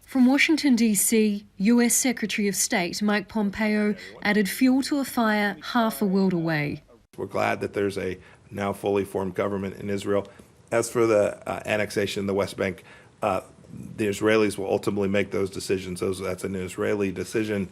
From Washington, D.C., US Secretary of State Mike Pompeo added fuel to a fire half a world away. We're glad that there's a now fully formed government in Israel. As for the annexation of the West Bank, the Israelis will ultimately make those decisions. That's an Israeli decision,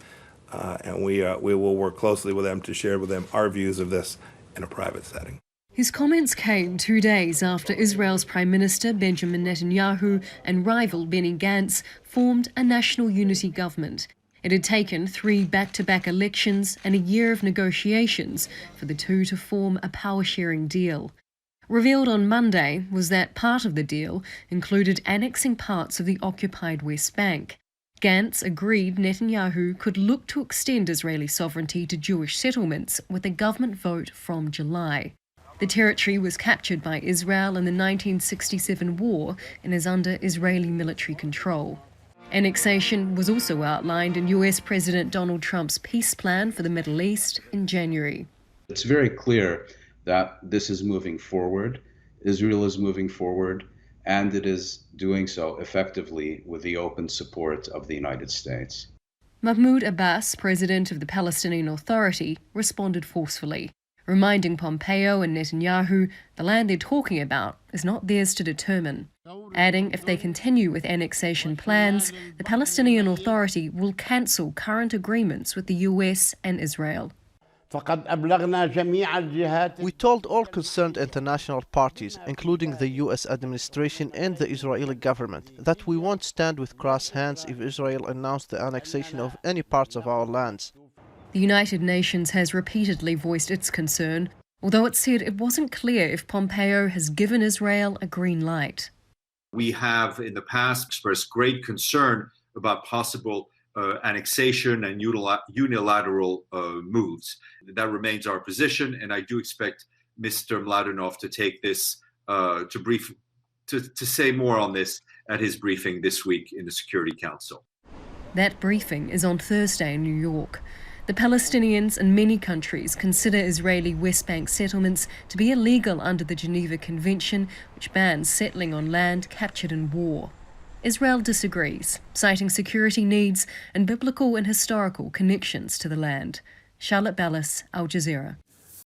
and we will work closely with them to share with them our views of this in a private setting. His comments came 2 days after Israel's Prime Minister Benjamin Netanyahu and rival Benny Gantz formed a national unity government. It had taken 3 back-to-back elections and a year of negotiations for the two to form a power-sharing deal. Revealed on Monday was that part of the deal included annexing parts of the occupied West Bank. Gantz agreed Netanyahu could look to extend Israeli sovereignty to Jewish settlements with a government vote from July. The territory was captured by Israel in the 1967 war and is under Israeli military control. Annexation was also outlined in US President Donald Trump's peace plan for the Middle East in January. It's very clear that this is moving forward. Israel is moving forward, and it is doing so effectively with the open support of the United States. Mahmoud Abbas, president of the Palestinian Authority, responded forcefully, reminding Pompeo and Netanyahu the land they're talking about is not theirs to determine, adding if they continue with annexation plans, the Palestinian Authority will cancel current agreements with the US and Israel. We told all concerned international parties, including the US administration and the Israeli government, that we won't stand with crossed hands if Israel announced the annexation of any parts of our lands. The United Nations has repeatedly voiced its concern, although it said it wasn't clear if Pompeo has given Israel a green light. We have in the past expressed great concern about possible annexation and unilateral moves. That remains our position, and I do expect Mr. Mladenov to take this to say more on this at his briefing this week in the Security Council. That briefing is on Thursday in New York. The Palestinians and many countries consider Israeli West Bank settlements to be illegal under the Geneva Convention, which bans settling on land captured in war. Israel disagrees, citing security needs and biblical and historical connections to the land. Charlotte Bellis, Al Jazeera.